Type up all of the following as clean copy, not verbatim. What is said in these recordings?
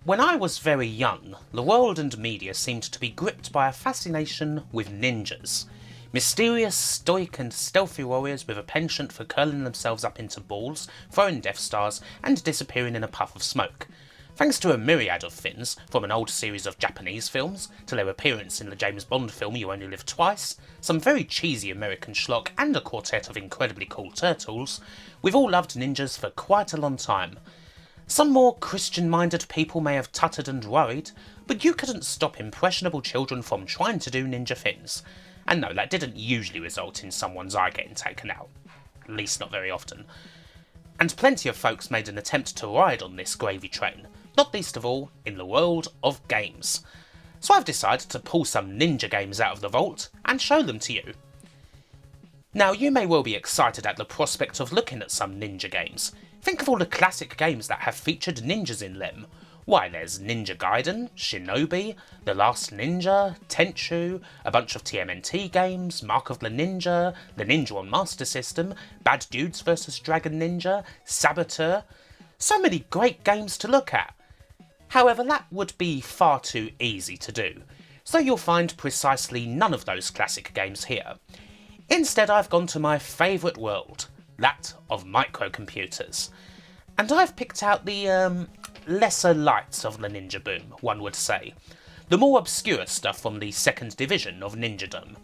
When I was very young, the world and media seemed to be gripped by a fascination with ninjas. Mysterious, stoic and stealthy warriors with a penchant for curling themselves up into balls, throwing Death Stars and disappearing in a puff of smoke. Thanks to a myriad of things, from an old series of Japanese films, to their appearance in the James Bond film You Only Live Twice, some very cheesy American schlock and a quartet of incredibly cool turtles, we've all loved ninjas for quite a long time. Some more Christian-minded people may have tutted and worried, but you couldn't stop impressionable children from trying to do ninja things. And no, that didn't usually result in someone's eye getting taken out. At least not very often. And plenty of folks made an attempt to ride on this gravy train, not least of all in the world of games. So I've decided to pull some ninja games out of the vault and show them to you. Now, you may well be excited at the prospect of looking at some ninja games. Think of all the classic games that have featured ninjas in them. Why, there's Ninja Gaiden, Shinobi, The Last Ninja, Tenchu, a bunch of TMNT games, Mark of the Ninja on Master System, Bad Dudes vs Dragon Ninja, Saboteur. So many great games to look at. However, that would be far too easy to do, so you'll find precisely none of those classic games here. Instead, I've gone to my favourite world, that of microcomputers. And I've picked out the lesser lights of the ninja boom, one would say. The more obscure stuff from the second division of ninjadom.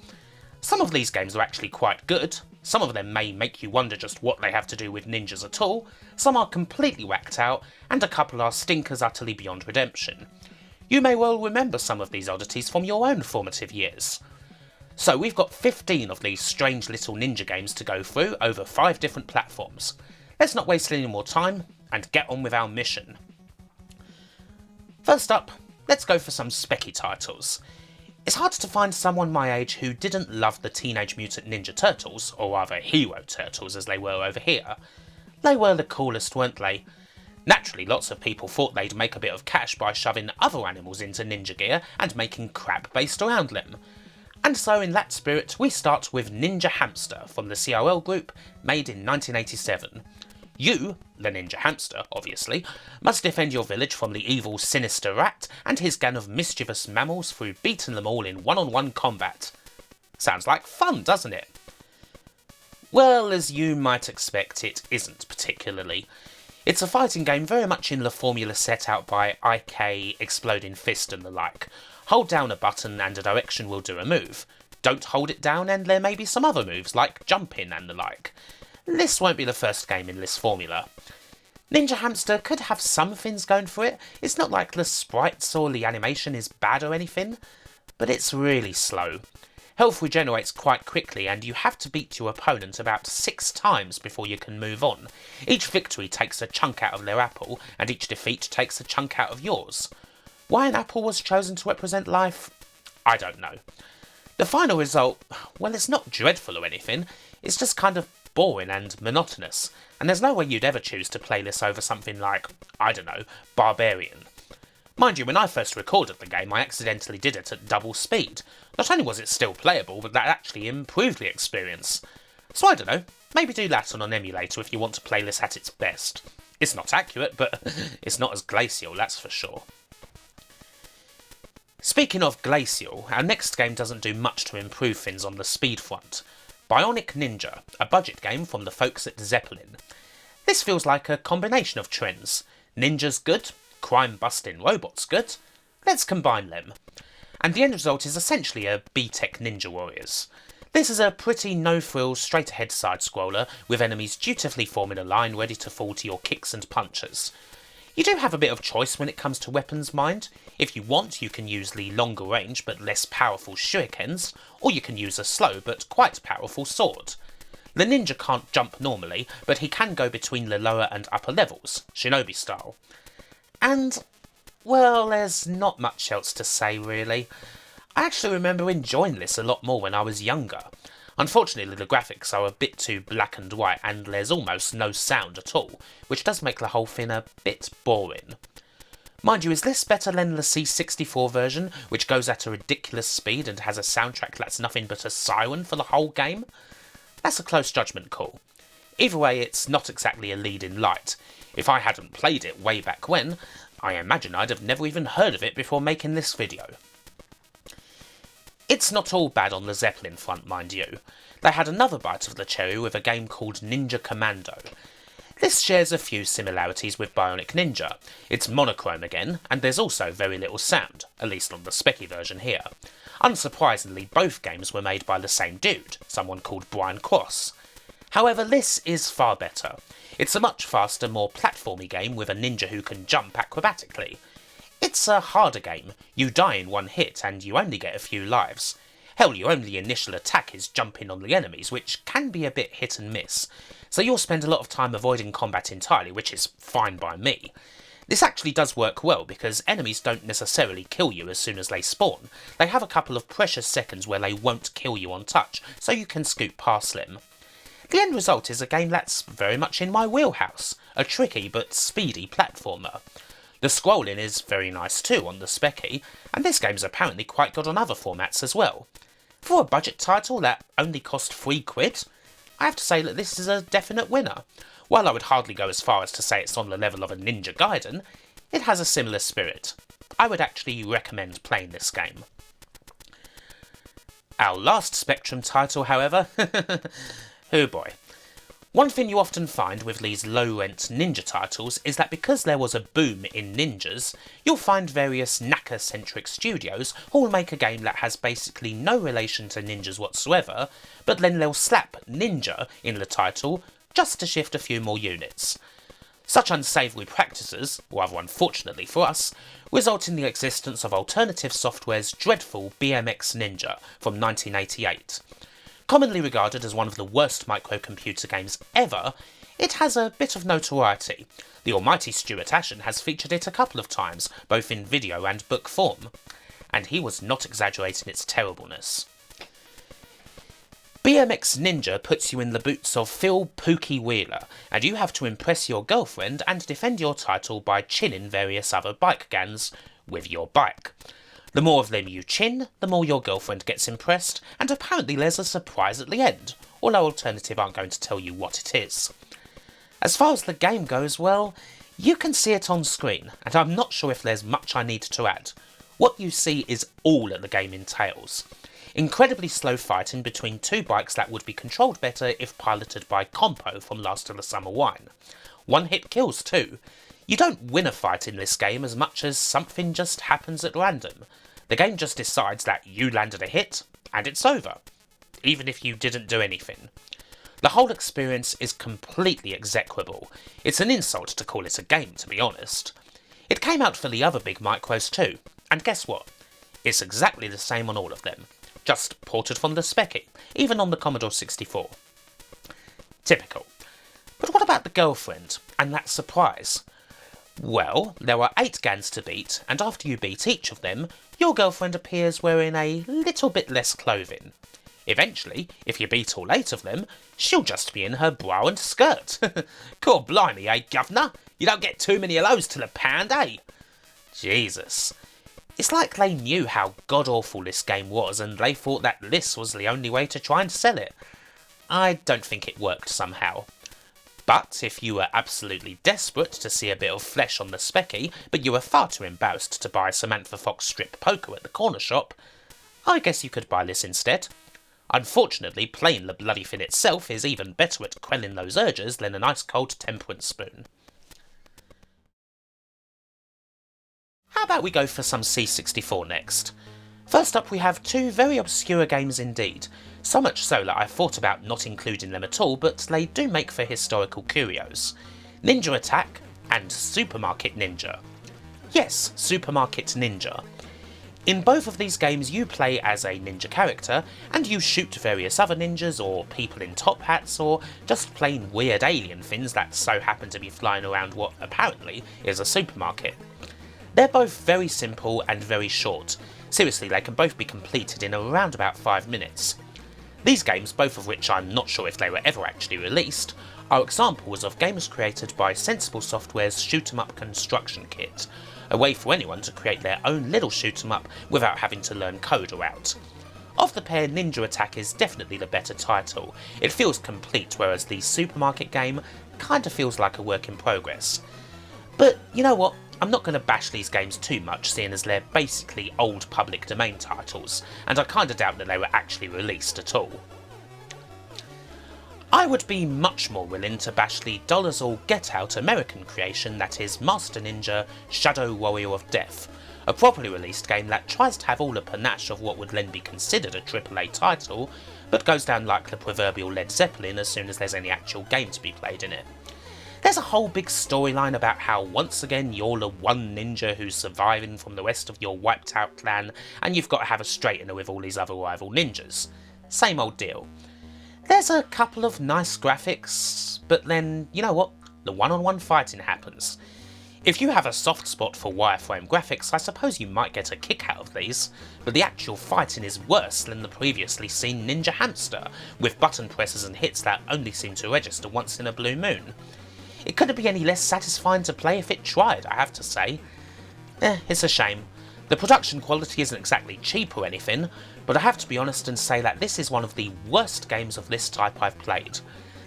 Some of these games are actually quite good, some of them may make you wonder just what they have to do with ninjas at all, some are completely whacked out, and a couple are stinkers utterly beyond redemption. You may well remember some of these oddities from your own formative years. So we've got 15 of these strange little ninja games to go through over 5 different platforms. Let's not waste any more time and get on with our mission. First up, let's go for some specky titles. It's hard to find someone my age who didn't love the Teenage Mutant Ninja Turtles, or rather Hero Turtles as they were over here. They were the coolest, weren't they? Naturally, lots of people thought they'd make a bit of cash by shoving other animals into ninja gear and making crap based around them. And so in that spirit, we start with Ninja Hamster from the COL group, made in 1987. You, the Ninja Hamster, obviously, must defend your village from the evil Sinister Rat and his gang of mischievous mammals through beating them all in one-on-one combat. Sounds like fun, doesn't it? Well, as you might expect, it isn't particularly. It's a fighting game very much in the formula set out by IK, Exploding Fist and the like. Hold down a button and a direction will do a move. Don't hold it down and there may be some other moves like jumping and the like. This won't be the first game in this formula. Ninja Hamster could have some things going for it. It's not like the sprites or the animation is bad or anything, but it's really slow. Health regenerates quite quickly and you have to beat your opponent about 6 times before you can move on. Each victory takes a chunk out of their apple and each defeat takes a chunk out of yours. Why an apple was chosen to represent life? I don't know. The final result, well, it's not dreadful or anything, it's just kind of boring and monotonous, and there's no way you'd ever choose to play this over something like, I don't know, Barbarian. Mind you, when I first recorded the game, I accidentally did it at double speed. Not only was it still playable, but that actually improved the experience. So I don't know, maybe do that on an emulator if you want to play this at its best. It's not accurate, but it's not as glacial, that's for sure. Speaking of glacial, our next game doesn't do much to improve things on the speed front. Bionic Ninja, a budget game from the folks at Zeppelin. This feels like a combination of trends. Ninjas good, crime-busting robots good. Let's combine them. And the end result is essentially a B-Tech Ninja Warriors. This is a pretty no-frills, straight-ahead side-scroller with enemies dutifully forming a line ready to fall to your kicks and punches. You do have a bit of choice when it comes to weapons, mind. If you want, you can use the longer range but less powerful shurikens, or you can use a slow but quite powerful sword. The ninja can't jump normally, but he can go between the lower and upper levels, shinobi style. And, well, there's not much else to say really. I actually remember enjoying this a lot more when I was younger. Unfortunately, the graphics are a bit too black and white and there's almost no sound at all, which does make the whole thing a bit boring. Mind you, is this better than the C64 version, which goes at a ridiculous speed and has a soundtrack that's nothing but a siren for the whole game? That's a close judgment call. Either way, it's not exactly a leading light. If I hadn't played it way back when, I imagine I'd have never even heard of it before making this video. It's not all bad on the Zeppelin front, mind you. They had another bite of the cherry with a game called Ninja Commando. This shares a few similarities with Bionic Ninja. It's monochrome again, and there's also very little sound, at least on the specky version here. Unsurprisingly, both games were made by the same dude, someone called Brian Cross. However, this is far better. It's a much faster, more platformy game with a ninja who can jump acrobatically. It's a harder game. You die in one hit and you only get a few lives. Hell, your only initial attack is jumping on the enemies, which can be a bit hit and miss. So you'll spend a lot of time avoiding combat entirely, which is fine by me. This actually does work well because enemies don't necessarily kill you as soon as they spawn. They have a couple of precious seconds where they won't kill you on touch, so you can scoot past them. The end result is a game that's very much in my wheelhouse, a tricky but speedy platformer. The scrolling is very nice too on the specky, and this game's apparently quite good on other formats as well. For a budget title that only cost £3, I have to say that this is a definite winner. While I would hardly go as far as to say it's on the level of a Ninja Gaiden, it has a similar spirit. I would actually recommend playing this game. Our last Spectrum title, however, oh boy. One thing you often find with these low-rent ninja titles is that because there was a boom in ninjas, you'll find various NACA-centric studios who will make a game that has basically no relation to ninjas whatsoever, but then they'll slap ninja in the title just to shift a few more units. Such unsavoury practices, rather unfortunately for us, result in the existence of Alternative Software's dreadful BMX Ninja from 1988. Commonly regarded as one of the worst microcomputer games ever, it has a bit of notoriety. The almighty Stuart Ashen has featured it a couple of times, both in video and book form, and he was not exaggerating its terribleness. BMX Ninja puts you in the boots of Phil Pookie Wheeler, and you have to impress your girlfriend and defend your title by chinning various other bike gangs with your bike. The more of them you chin, the more your girlfriend gets impressed, and apparently there's a surprise at the end, although Alternative aren't going to tell you what it is. As far as the game goes, well, you can see it on screen, and I'm not sure if there's much I need to add. What you see is all that the game entails. Incredibly slow fighting between two bikes that would be controlled better if piloted by Compo from Last of the Summer Wine. One-hit kills too. You don't win a fight in this game as much as something just happens at random. The game just decides that you landed a hit, and it's over, even if you didn't do anything. The whole experience is completely execrable. It's an insult to call it a game, to be honest. It came out for the other big micros too, and guess what? It's exactly the same on all of them, just ported from the specky, even on the Commodore 64. Typical. But what about the girlfriend, and that surprise? Well, there are 8 GANs to beat, and after you beat each of them, your girlfriend appears wearing a little bit less clothing. Eventually, if you beat all 8 of them, she'll just be in her bra and skirt. God blimey, eh, governor? You don't get too many of those to the pound, eh? Jesus. It's like they knew how god-awful this game was, and they thought that this was the only way to try and sell it. I don't think it worked somehow. But if you were absolutely desperate to see a bit of flesh on the specky, but you were far too embarrassed to buy Samantha Fox strip poker at the corner shop, I guess you could buy this instead. Unfortunately, playing the bloody thing itself is even better at quelling those urges than an ice-cold temperance spoon. How about we go for some C64 next? First up we have 2 very obscure games indeed, so much so that I thought about not including them at all, but they do make for historical curios. Ninja Attack and Supermarket Ninja. Yes, Supermarket Ninja. In both of these games you play as a ninja character, and you shoot various other ninjas or people in top hats or just plain weird alien things that so happen to be flying around what apparently is a supermarket. They're both very simple and very short. Seriously, they can both be completed in around about 5 minutes. These games, both of which I'm not sure if they were ever actually released, are examples of games created by Sensible Software's shoot 'em up construction kit, a way for anyone to create their own little shoot 'em up without having to learn code or out. Of the pair, Ninja Attack is definitely the better title. It feels complete, whereas the supermarket game kinda feels like a work in progress. But you know what? I'm not going to bash these games too much, seeing as they're basically old public domain titles, and I kinda doubt that they were actually released at all. I would be much more willing to bash the dollars all get out American creation that is Master Ninja Shadow Warrior of Death, a properly released game that tries to have all the panache of what would then be considered a AAA title, but goes down like the proverbial Led Zeppelin as soon as there's any actual game to be played in it. There's a whole big storyline about how once again you're the one ninja who's surviving from the rest of your wiped out clan, and you've got to have a straightener with all these other rival ninjas. Same old deal. There's a couple of nice graphics, but then, you know what? The one-on-one fighting happens. If you have a soft spot for wireframe graphics, I suppose you might get a kick out of these, but the actual fighting is worse than the previously seen Ninja Hamster, with button presses and hits that only seem to register once in a blue moon. It couldn't be any less satisfying to play if it tried, I have to say. It's a shame. The production quality isn't exactly cheap or anything, but I have to be honest and say that this is one of the worst games of this type I've played.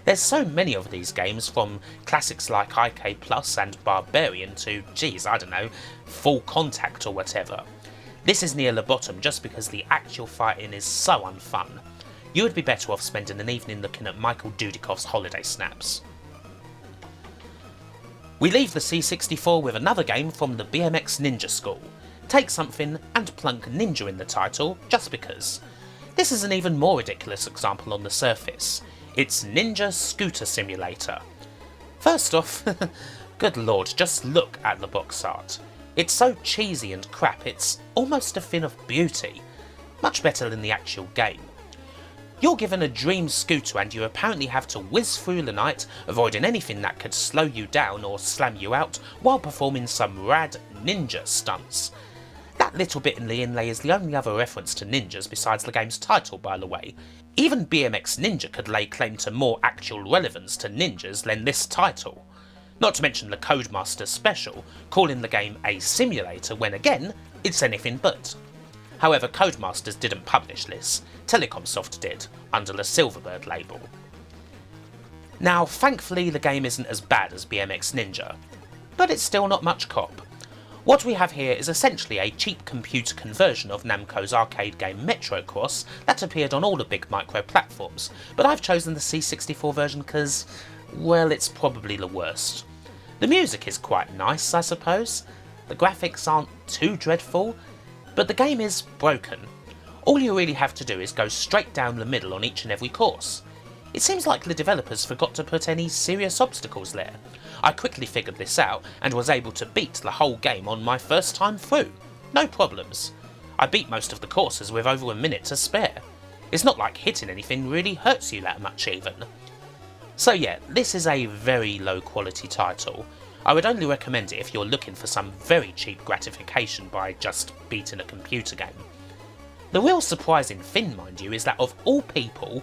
There's so many of these games, from classics like IK Plus and Barbarian to, geez, I don't know, Full Contact or whatever. This is near the bottom just because the actual fighting is so unfun. You would be better off spending an evening looking at Michael Dudikoff's holiday snaps. We leave the C64 with another game from the BMX Ninja school. Take something and plunk Ninja in the title, just because. This is an even more ridiculous example on the surface. It's Ninja Scooter Simulator. First off, good lord, just look at the box art. It's so cheesy and crap, it's almost a thing of beauty. Much better than the actual game. You're given a dream scooter and you apparently have to whiz through the night, avoiding anything that could slow you down or slam you out while performing some rad ninja stunts. That little bit in the inlay is the only other reference to ninjas besides the game's title, by the way. Even BMX Ninja could lay claim to more actual relevance to ninjas than this title. Not to mention the Codemaster special, calling the game a simulator when again, it's anything but. However, Codemasters didn't publish this, Telecomsoft did, under the Silverbird label. Now, thankfully the game isn't as bad as BMX Ninja, but it's still not much cop. What we have here is essentially a cheap computer conversion of Namco's arcade game Metro Cross that appeared on all the big micro platforms, but I've chosen the C64 version because, well, it's probably the worst. The music is quite nice, I suppose. The graphics aren't too dreadful, but the game is broken. All you really have to do is go straight down the middle on each and every course. It seems like the developers forgot to put any serious obstacles there. I quickly figured this out and was able to beat the whole game on my first time through. No problems. I beat most of the courses with over a minute to spare. It's not like hitting anything really hurts you that much even. So yeah, this is a very low quality title. I would only recommend it if you're looking for some very cheap gratification by just beating a computer game. The real surprising thing, mind you, is that of all people,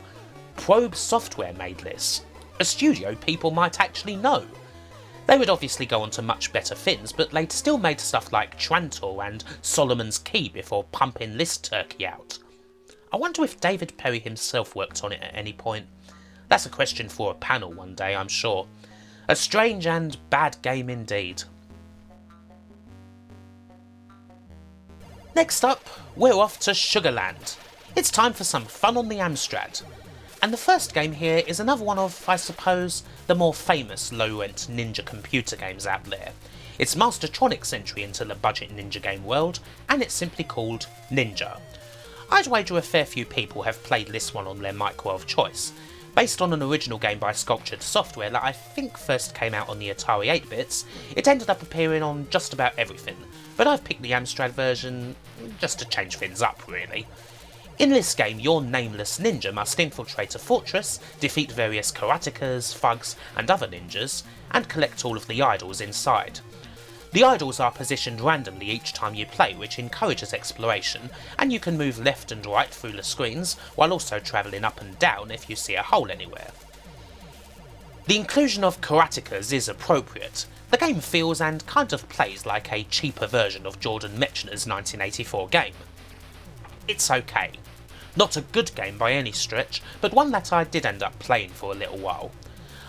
Probe Software made this. A studio people might actually know. They would obviously go on to much better things, but they'd still made stuff like Trantor and Solomon's Key before pumping this turkey out. I wonder if David Perry himself worked on it at any point. That's a question for a panel one day, I'm sure. A strange and bad game indeed. Next up, we're off to Sugarland. It's time for some fun on the Amstrad. And the first game here is another one of, I suppose, the more famous low-rent ninja computer games out there. It's Mastertronic's entry into the budget ninja game world, and it's simply called Ninja. I'd wager a fair few people have played this one on their micro of choice. Based on an original game by Sculptured Software that I think first came out on the Atari 8-bits, it ended up appearing on just about everything, but I've picked the Amstrad version just to change things up really. In this game, your nameless ninja must infiltrate a fortress, defeat various karatekas, thugs and other ninjas, and collect all of the idols inside. The idols are positioned randomly each time you play, which encourages exploration, and you can move left and right through the screens, while also travelling up and down if you see a hole anywhere. The inclusion of karatekas is appropriate. The game feels and kind of plays like a cheaper version of Jordan Mechner's 1984 game. It's okay. Not a good game by any stretch, but one that I did end up playing for a little while.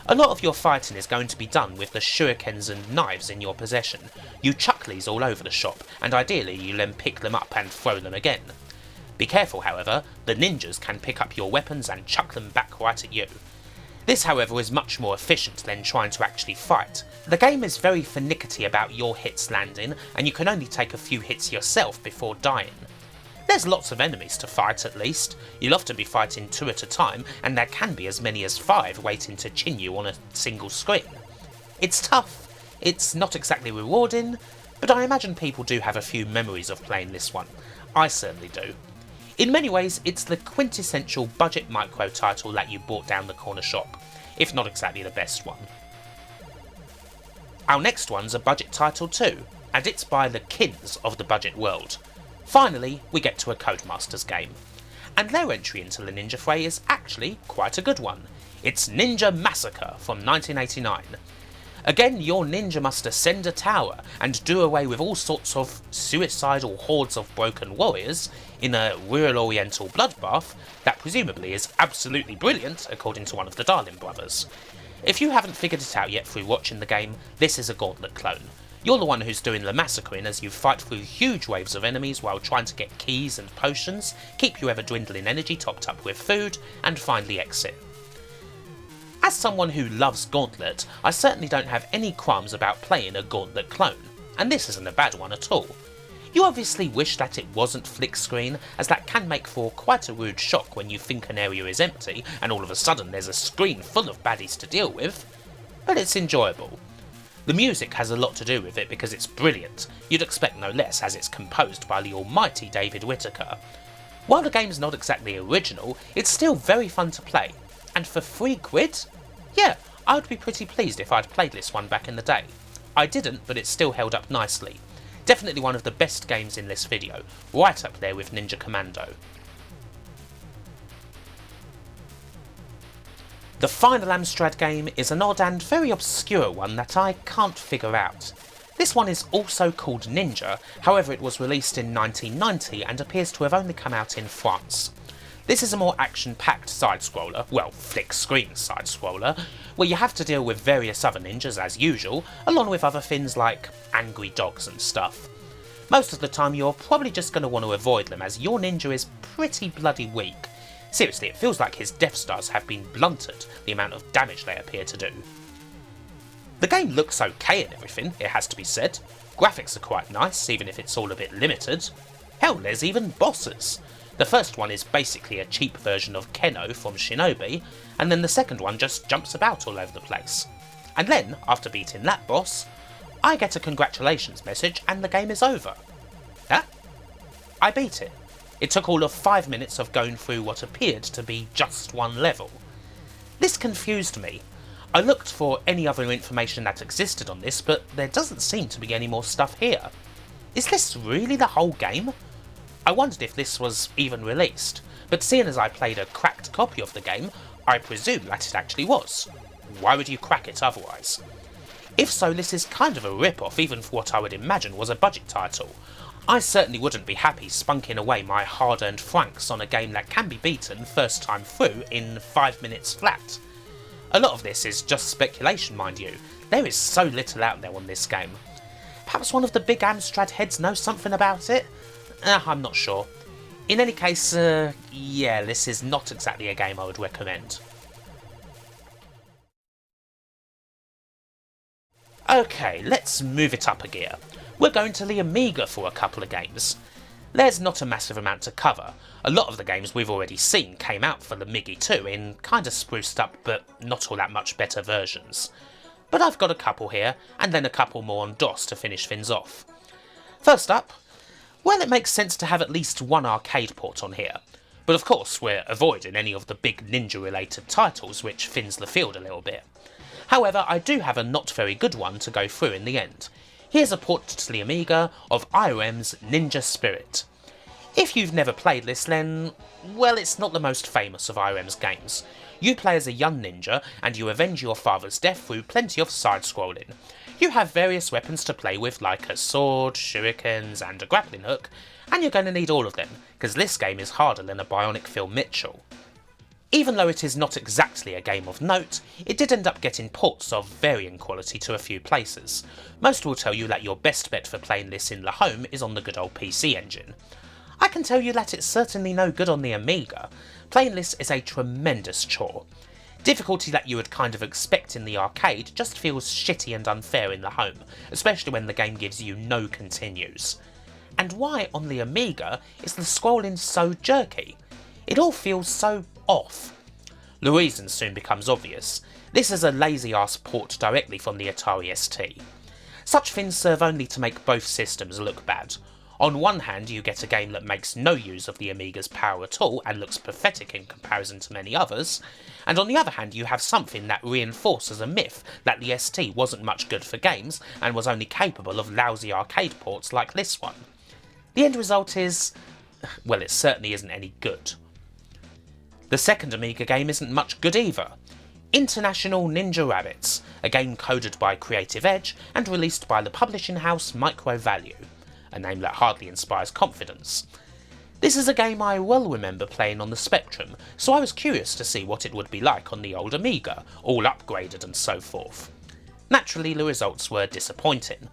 A lot of your fighting is going to be done with the shurikens and knives in your possession. You chuck these all over the shop, and ideally you then pick them up and throw them again. Be careful, however, the ninjas can pick up your weapons and chuck them back right at you. This, however, is much more efficient than trying to actually fight. The game is very finicky about your hits landing, and you can only take a few hits yourself before dying. There's lots of enemies to fight at least. You'll often be fighting 2 at a time, and there can be as many as 5 waiting to chin you on a single screen. It's tough, it's not exactly rewarding, but I imagine people do have a few memories of playing this one. I certainly do. In many ways, it's the quintessential budget micro title that you bought down the corner shop, if not exactly the best one. Our next one's a budget title too, and it's by the kings of the budget world. Finally, we get to a Codemasters game, and their entry into the ninja fray is actually quite a good one. It's Ninja Massacre from 1989. Again, your ninja must ascend a tower and do away with all sorts of suicidal hordes of broken warriors in a rural oriental bloodbath that presumably is absolutely brilliant according to one of the Darling brothers. If you haven't figured it out yet through watching the game, this is a Gauntlet clone. You're the one who's doing the massacring as you fight through huge waves of enemies while trying to get keys and potions, keep your ever dwindling energy topped up with food, and finally exit. As someone who loves Gauntlet, I certainly don't have any qualms about playing a Gauntlet clone, and this isn't a bad one at all. You obviously wish that it wasn't flick screen, as that can make for quite a rude shock when you think an area is empty and all of a sudden there's a screen full of baddies to deal with, but it's enjoyable. The music has a lot to do with it because it's brilliant. You'd expect no less as it's composed by the almighty David Whittaker. While the game's not exactly original, it's still very fun to play. And for £3? Yeah, I would be pretty pleased if I'd played this one back in the day. I didn't, but it still held up nicely. Definitely one of the best games in this video, right up there with Ninja Commando. The final Amstrad game is an odd and very obscure one that I can't figure out. This one is also called Ninja, however it was released in 1990 and appears to have only come out in France. This is a more action-packed side-scroller, well, flick-screen side-scroller, where you have to deal with various other ninjas as usual, along with other things like angry dogs and stuff. Most of the time you're probably just going to want to avoid them as your ninja is pretty bloody weak. Seriously, it feels like his Death Stars have been blunted, the amount of damage they appear to do. The game looks okay and everything, it has to be said. Graphics are quite nice, even if it's all a bit limited. Hell, there's even bosses. The first one is basically a cheap version of Keno from Shinobi, and then the second one just jumps about all over the place. And then, after beating that boss, I get a congratulations message and the game is over. Huh? I beat it. It took all of 5 minutes of going through what appeared to be just one level. This confused me. I looked for any other information that existed on this, but there doesn't seem to be any more stuff here. Is this really the whole game? I wondered if this was even released, but seeing as I played a cracked copy of the game, I presume that it actually was. Why would you crack it otherwise? If so, this is kind of a rip-off even for what I would imagine was a budget title. I certainly wouldn't be happy spunking away my hard-earned francs on a game that can be beaten first time through in 5 minutes flat. A lot of this is just speculation, mind you. There is so little out there on this game. Perhaps one of the big Amstrad heads knows something about it? I'm not sure. In any case, yeah, this is not exactly a game I would recommend. Okay, let's move it up a gear. We're going to the Amiga for a couple of games. There's not a massive amount to cover. A lot of the games we've already seen came out for the MIGI too in kinda spruced up but not all that much better versions. But I've got a couple here, and then a couple more on DOS to finish things off. First up, well, it makes sense to have at least one arcade port on here. But of course we're avoiding any of the big ninja related titles which thins the field a little bit. However, I do have a not very good one to go through in the end. Here's a port to the Amiga of IOM's Ninja Spirit. If you've never played this then, well, it's not the most famous of IOM's games. You play as a young ninja, and you avenge your father's death through plenty of side-scrolling. You have various weapons to play with, like a sword, shurikens, and a grappling hook, and you're going to need all of them, because this game is harder than a Bionic Phil Mitchell. Even though it is not exactly a game of note, it did end up getting ports of varying quality to a few places. Most will tell you that your best bet for playing this in the home is on the good old PC Engine. I can tell you that it's certainly no good on the Amiga. Playing this is a tremendous chore. Difficulty that you would kind of expect in the arcade just feels shitty and unfair in the home, especially when the game gives you no continues. And why on the Amiga is the scrolling so jerky? It all feels so off. The reason soon becomes obvious. This is a lazy ass port directly from the Atari ST. Such things serve only to make both systems look bad. On one hand, you get a game that makes no use of the Amiga's power at all and looks pathetic in comparison to many others, and on the other hand you have something that reinforces a myth that the ST wasn't much good for games and was only capable of lousy arcade ports like this one. The end result is, well, it certainly isn't any good. The second Amiga game isn't much good either. International Ninja Rabbits, a game coded by Creative Edge and released by the publishing house Micro Value, a name that hardly inspires confidence. This is a game I well remember playing on the Spectrum, so I was curious to see what it would be like on the old Amiga, all upgraded and so forth. Naturally, the results were disappointing.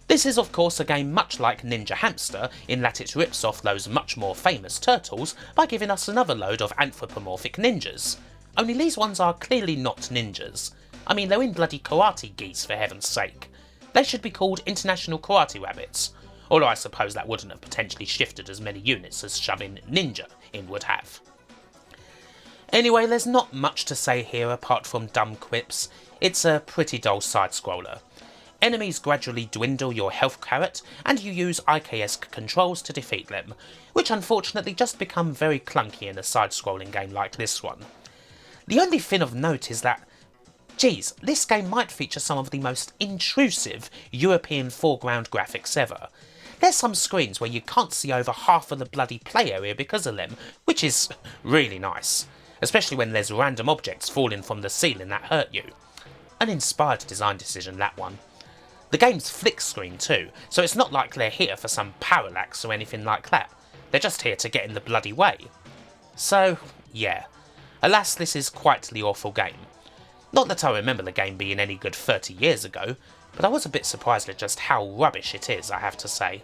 This is of course a game much like Ninja Hamster in that it rips off those much more famous turtles by giving us another load of anthropomorphic ninjas. Only these ones are clearly not ninjas. I mean, they're in bloody karate geese, for heaven's sake. They should be called International Karate Rabbits. Although I suppose that wouldn't have potentially shifted as many units as shoving ninja in would have. Anyway, there's not much to say here apart from dumb quips. It's a pretty dull side-scroller. Enemies gradually dwindle your health carrot, and you use IKS controls to defeat them, which unfortunately just become very clunky in a side-scrolling game like this one. The only thing of note is that, geez, this game might feature some of the most intrusive European foreground graphics ever. There's some screens where you can't see over half of the bloody play area because of them, which is really nice, especially when there's random objects falling from the ceiling that hurt you. An inspired design decision, that one. The game's flick screen too, so it's not like they're here for some parallax or anything like that. They're just here to get in the bloody way. So, yeah. Alas, this is quite the awful game. Not that I remember the game being any good 30 years ago, but I was a bit surprised at just how rubbish it is, I have to say.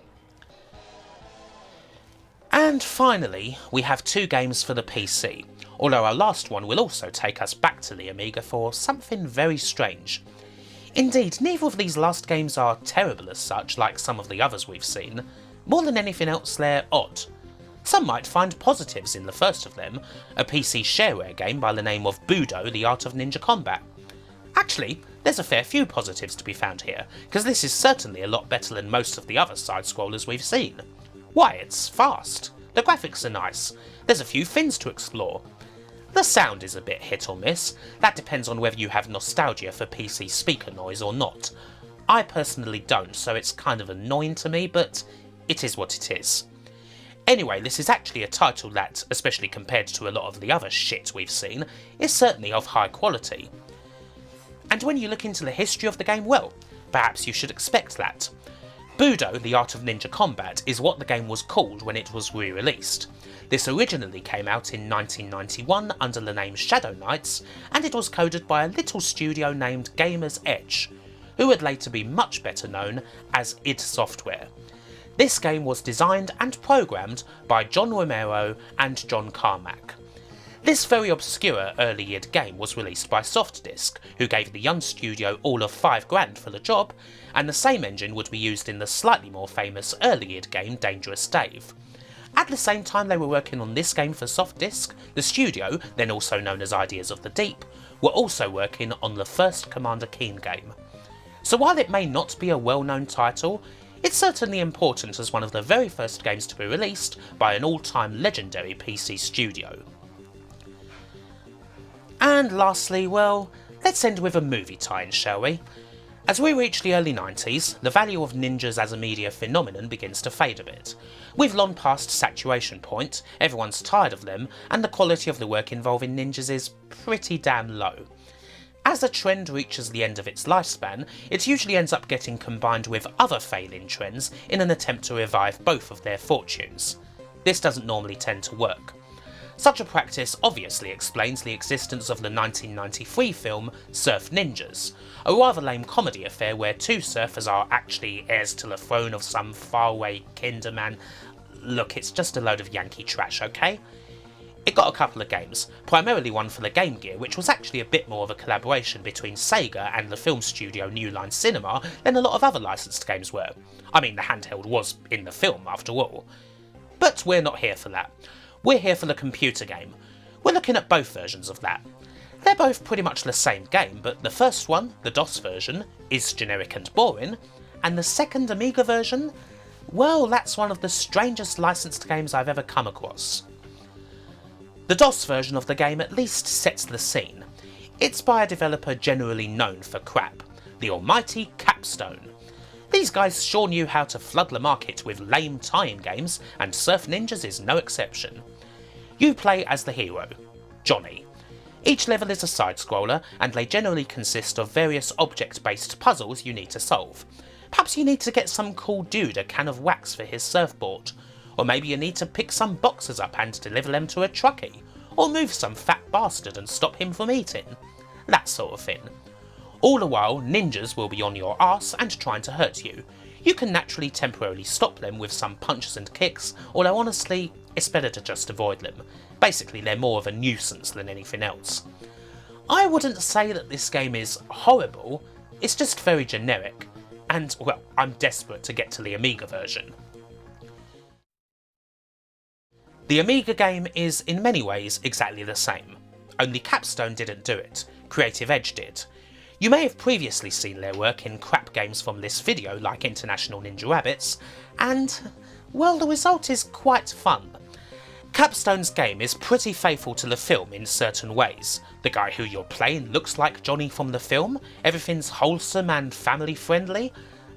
And finally, we have two games for the PC, although our last one will also take us back to the Amiga for something very strange. Indeed, neither of these last games are terrible as such, like some of the others we've seen. More than anything else, they're odd. Some might find positives in the first of them, a PC shareware game by the name of Budo, The Art of Ninja Combat. Actually, there's a fair few positives to be found here, because this is certainly a lot better than most of the other side-scrollers we've seen. Why, it's fast, the graphics are nice, there's a few things to explore. The sound is a bit hit or miss, that depends on whether you have nostalgia for PC speaker noise or not. I personally don't, so it's kind of annoying to me, but it is what it is. Anyway, this is actually a title that, especially compared to a lot of the other shit we've seen, is certainly of high quality. And when you look into the history of the game, well, perhaps you should expect that. Budo, The Art of Ninja Combat is what the game was called when it was re-released. This originally came out in 1991 under the name Shadow Knights, and it was coded by a little studio named Gamers Edge, who would later be much better known as id Software. This game was designed and programmed by John Romero and John Carmack. This very obscure early id game was released by Softdisk, who gave the young studio all of $5,000 for the job, and the same engine would be used in the slightly more famous early id game Dangerous Dave. At the same time they were working on this game for Softdisk, the studio, then also known as Ideas of the Deep, were also working on the first Commander Keen game. So while it may not be a well-known title, it's certainly important as one of the very first games to be released by an all-time legendary PC studio. And lastly, well, let's end with a movie tie-in, shall we? As we reach the early 90s, the value of ninjas as a media phenomenon begins to fade a bit. We've long past saturation point, everyone's tired of them, and the quality of the work involving ninjas is pretty damn low. As a trend reaches the end of its lifespan, it usually ends up getting combined with other failing trends in an attempt to revive both of their fortunes. This doesn't normally tend to work. Such a practice obviously explains the existence of the 1993 film Surf Ninjas, a rather lame comedy affair where two surfers are actually heirs to the throne of some faraway kinderman. Look, it's just a load of Yankee trash, okay? It got a couple of games, primarily one for the Game Gear, which was actually a bit more of a collaboration between Sega and the film studio New Line Cinema than a lot of other licensed games were. I mean, the handheld was in the film after all. But we're not here for that. We're here for the computer game. We're looking at both versions of that. They're both pretty much the same game, but the first one, the DOS version, is generic and boring, and the second Amiga version, well, that's one of the strangest licensed games I've ever come across. The DOS version of the game at least sets the scene. It's by a developer generally known for crap, the almighty Capstone. These guys sure knew how to flood the market with lame tie-in games, and Surf Ninjas is no exception. You play as the hero, Johnny. Each level is a side-scroller, and they generally consist of various object-based puzzles you need to solve. Perhaps you need to get some cool dude a can of wax for his surfboard, or maybe you need to pick some boxes up and deliver them to a truckie, or move some fat bastard and stop him from eating. That sort of thing. All the while, ninjas will be on your arse and trying to hurt you. You can naturally temporarily stop them with some punches and kicks, although honestly, it's better to just avoid them. Basically, they're more of a nuisance than anything else. I wouldn't say that this game is horrible, it's just very generic, and, well, I'm desperate to get to the Amiga version. The Amiga game is, in many ways, exactly the same. Only Capstone didn't do it, Creative Edge did. You may have previously seen their work in crap games from this video like International Ninja Rabbits, and, well, the result is quite fun. Capstone's game is pretty faithful to the film in certain ways. The guy who you're playing looks like Johnny from the film, everything's wholesome and family friendly,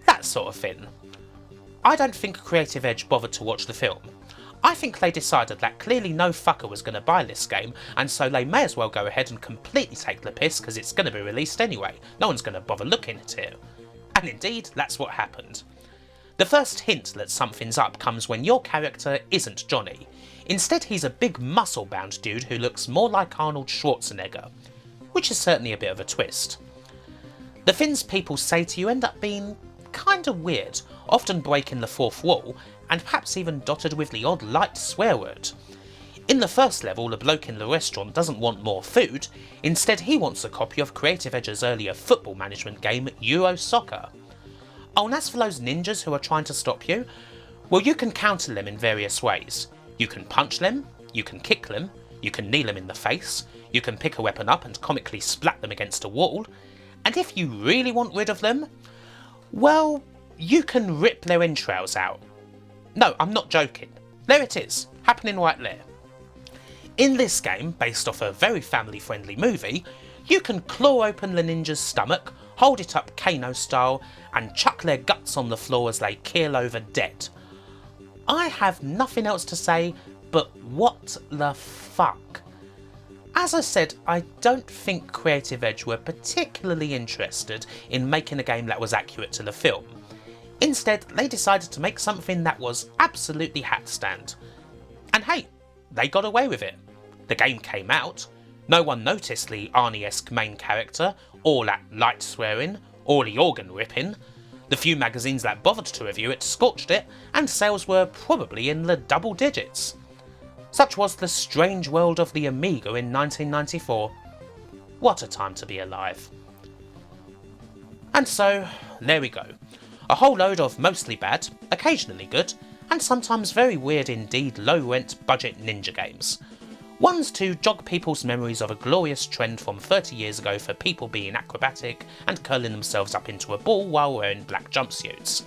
that sort of thing. I don't think Creative Edge bothered to watch the film. I think they decided that clearly no fucker was going to buy this game, and so they may as well go ahead and completely take the piss because it's going to be released anyway. No one's going to bother looking at it. And indeed, that's what happened. The first hint that something's up comes when your character isn't Johnny. Instead, he's a big muscle-bound dude who looks more like Arnold Schwarzenegger, which is certainly a bit of a twist. The things people say to you end up being kinda weird, often breaking the fourth wall, and perhaps even dotted with the odd light swear word. In the first level, the bloke in the restaurant doesn't want more food, instead he wants a copy of Creative Edge's earlier football management game, Euro Soccer. Oh, and as for those ninjas who are trying to stop you, well, you can counter them in various ways. You can punch them, you can kick them, you can knee them in the face, you can pick a weapon up and comically splat them against a wall, and if you really want rid of them, well, you can rip their entrails out. No, I'm not joking. There it is, happening right there. In this game, based off a very family-friendly movie, you can claw open the ninja's stomach, hold it up Kano style, and chuck their guts on the floor as they keel over dead. I have nothing else to say, but what the fuck? As I said, I don't think Creative Edge were particularly interested in making a game that was accurate to the film. Instead, they decided to make something that was absolutely hat-stand. And hey, they got away with it. The game came out, no one noticed the Arnie-esque main character, or that light swearing, or the organ ripping. The few magazines that bothered to review it scorched it, and sales were probably in the double digits. Such was the strange world of the Amiga in 1994. What a time to be alive. And so, there we go. A whole load of mostly bad, occasionally good, and sometimes very weird indeed low-rent budget ninja games. Ones to jog people's memories of a glorious trend from 30 years ago for people being acrobatic and curling themselves up into a ball while wearing black jumpsuits.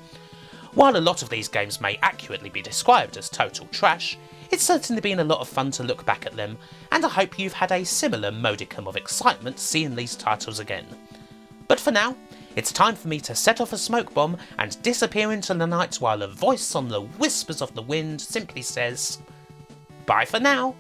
While a lot of these games may accurately be described as total trash, it's certainly been a lot of fun to look back at them, and I hope you've had a similar modicum of excitement seeing these titles again. But for now, it's time for me to set off a smoke bomb and disappear into the night while a voice on the whispers of the wind simply says, bye for now.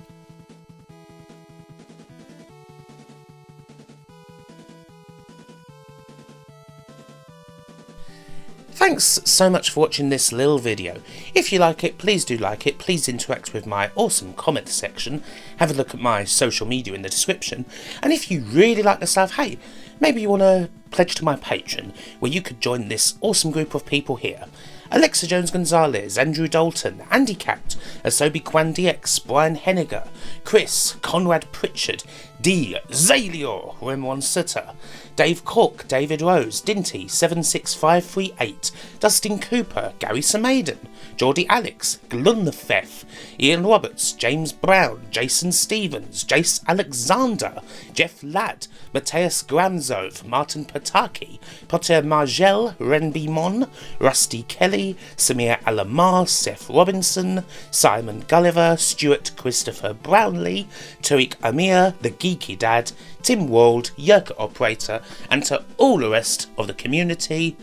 Thanks so much for watching this little video. If you like it, please do like it, please interact with my awesome comment section, have a look at my social media in the description, and if you really like the stuff, hey, maybe you want to pledge to my Patreon, where you could join this awesome group of people here. Alexa Jones-Gonzalez, Andrew Dalton, Andy Cat, Asobi Kwan DX, Brian Henniger, Chris, Conrad Pritchard, D, Zalior, Remwan Sutter, Dave Cork, David Rose, Dinty, 76538, Dustin Cooper, Gary Samaden, Geordie Alex, Glunthef, Ian Roberts, James Brown, Jason Stevens, Jace Alexander, Jeff Ladd, Mateus Gramzov, Martin Pataki, Potter Margel, Renby Mon, Rusty Kelly, Samir Alamar, Seth Robinson, Simon Gulliver, Stuart Christopher Brownlee, Tariq Amir, The Geeky Dad, Tim Wald, Yerka Operator, and to all the rest of the community,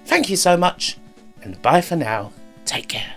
thank you so much, and bye for now. Take care.